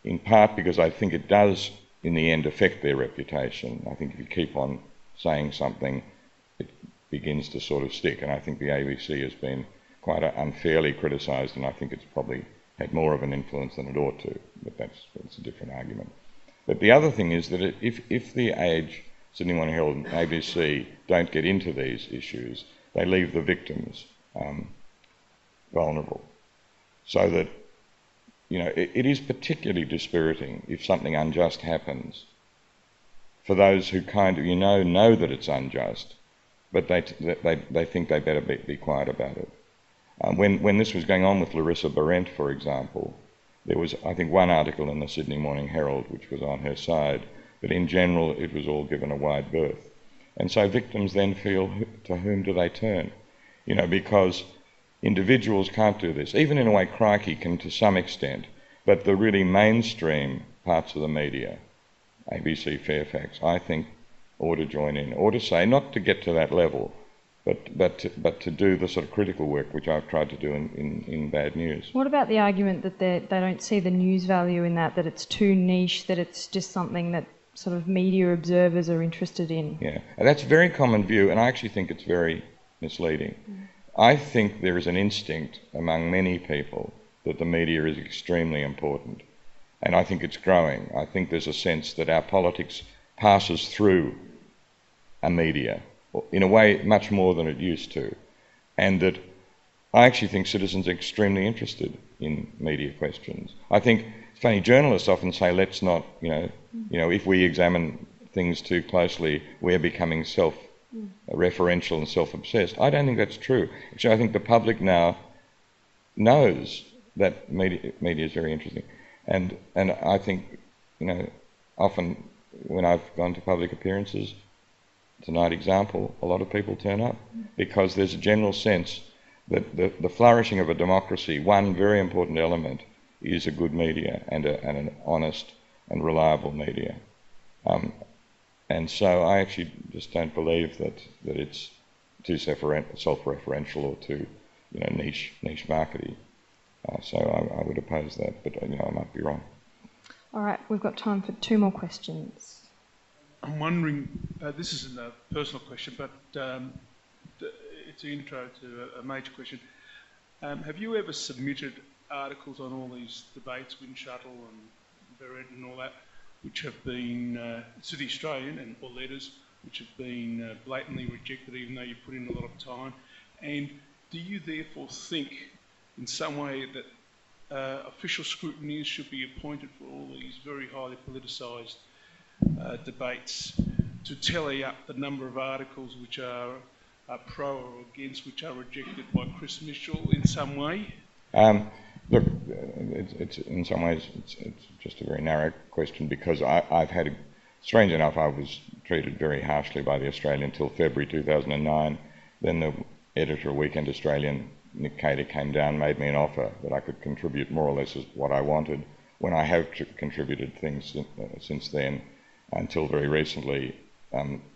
in part because I think it does in the end affect their reputation. I think if you keep on saying something, it begins to sort of stick, and I think the ABC has been quite unfairly criticised, and I think it's probably had more of an influence than it ought to, but that's a different argument. But the other thing is that if the Age, Sydney Morning Herald and ABC don't get into these issues, they leave the victims vulnerable. So that, it is particularly dispiriting if something unjust happens for those who kind of, know that it's unjust, but they think they better be quiet about it. When this was going on with Larissa Berendt, for example, there was, I think, one article in the Sydney Morning Herald which was on her side, but in general it was all given a wide berth. And so victims then feel, to whom do they turn? Because individuals can't do this. Even in a way, Crikey can to some extent, but the really mainstream parts of the media, ABC, Fairfax, I think ought to join in, or to say, not to get to that level, but to do the sort of critical work which I've tried to do in bad news. What about the argument that they don't see the news value in that it's too niche, that it's just something that sort of media observers are interested in? Yeah, and that's a very common view, and I actually think it's very misleading. I think there is an instinct among many people that the media is extremely important, and I think it's growing. I think there's a sense that our politics passes through a media, in a way much more than it used to, and that I actually think citizens are extremely interested in media questions. I think it's funny, journalists often say, let's not, if we examine things too closely, we're becoming self-referential and self-obsessed. I don't think that's true. Actually, I think the public now knows that media is very interesting. And I think, often when I've gone to public appearances, tonight example, a lot of people turn up because there's a general sense that the flourishing of a democracy, one very important element is a good media and an honest and reliable media. And so I actually just don't believe that it's too self-referential or too niche marketing. So I would oppose that, but I might be wrong. All right, we've got time for 2 more questions. I'm wondering, this isn't a personal question, but it's an intro to a major question. Have you ever submitted articles on all these debates, Wind Shuttle and Berendt and all that, which have been, to the Australian, or letters, which have been blatantly rejected even though you put in a lot of time? And do you therefore think in some way that official scrutineers should be appointed for all these very highly politicised debates to tally up the number of articles which are pro or against, which are rejected by Chris Mitchell in some way? Look, it's in some ways it's just a very narrow question because I've had, strange enough, I was treated very harshly by the Australian until February 2009. Then the editor of Weekend Australian, Nick Cater, came down, made me an offer that I could contribute more or less as what I wanted. When I have contributed things since then, until very recently,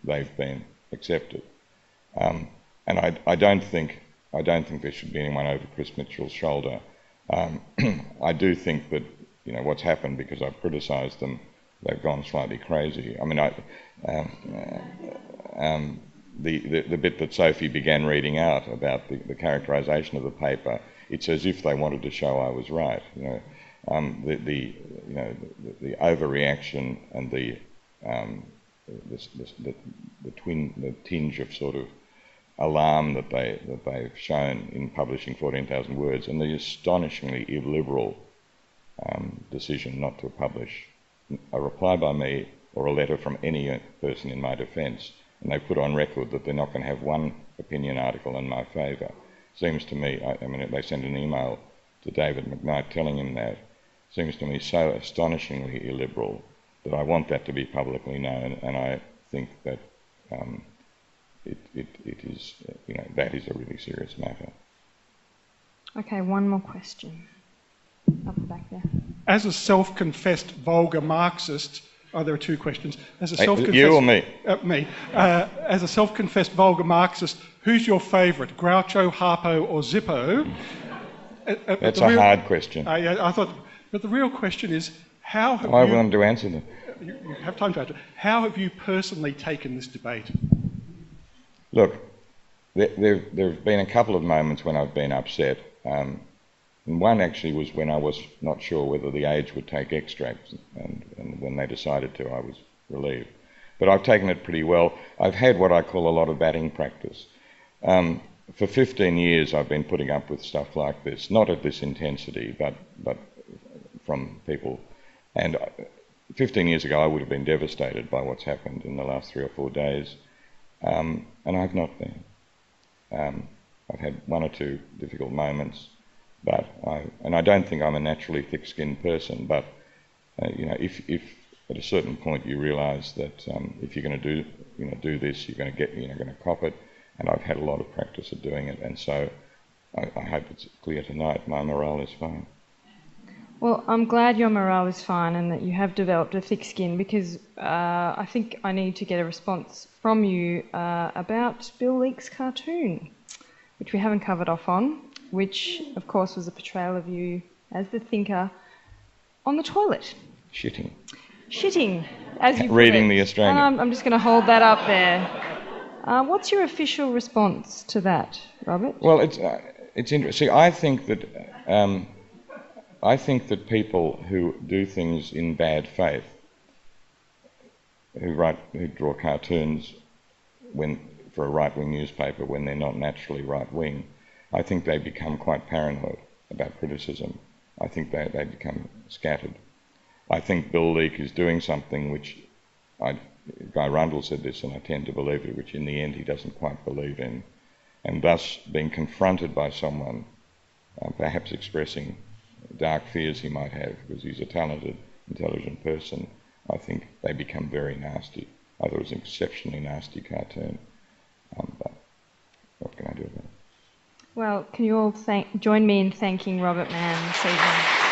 they've been accepted. And I don't think there should be anyone over Chris Mitchell's shoulder. I do think that what's happened, because I've criticised them, they've gone slightly crazy. I mean, the bit that Sophie began reading out about the characterisation of the paper, it's as if they wanted to show I was right. The overreaction and the tinge of sort of alarm that they've shown in publishing 14,000 words, and the astonishingly illiberal decision not to publish a reply by me or a letter from any person in my defence, and they put on record that they're not going to have one opinion article in my favour. Seems to me, I mean, they sent an email to David McKnight telling him that. Seems to me so astonishingly illiberal that I want that to be publicly known, and I think that it is, that is a really serious matter. Okay, one more question. Up the back there. As a self-confessed vulgar Marxist, there are two questions. As a self-confessed, you or me? Me. As a self-confessed vulgar Marxist, who's your favourite, Groucho, Harpo or Zippo? That's a hard question. Yeah, I thought, but the real question is, how have I wanted to answer them. You have time to answer. How have you personally taken this debate? Look, there have been a couple of moments when I've been upset. And one actually was when I was not sure whether the Age would take extracts, and when they decided to, I was relieved. But I've taken it pretty well. I've had what I call a lot of batting practice. For 15 years I've been putting up with stuff like this, not at this intensity, but from people. And 15 years ago I would have been devastated by what's happened in the last 3 or 4 days, and I've not been. I've had 1 or 2 difficult moments, but I don't think I'm a naturally thick-skinned person, but if at a certain point you realise that if you're going to do this, you're going to cop it, and I've had a lot of practice at doing it, and so I hope it's clear tonight my morale is fine. Well, I'm glad your morale is fine and that you have developed a thick skin, because I think I need to get a response from you about Bill Leake's cartoon, which we haven't covered off on, which, of course, was a portrayal of you as the thinker on the toilet. Shitting, as you put reading it. the Australian. And I'm just going to hold that up there. What's your official response to that, Robert? Well, it's interesting. I think that people who do things in bad faith, who draw cartoons for a right-wing newspaper when they're not naturally right-wing, I think they become quite paranoid about criticism. I think they become scattered. I think Bill Leake is doing something which Guy Rundle said this, and I tend to believe it, which in the end he doesn't quite believe in, and thus being confronted by someone, perhaps expressing dark fears he might have, because he's a talented, intelligent person, I think they become very nasty. I thought it was an exceptionally nasty cartoon, but what can I do about it? Well, can you all join me in thanking Robert Manne this evening?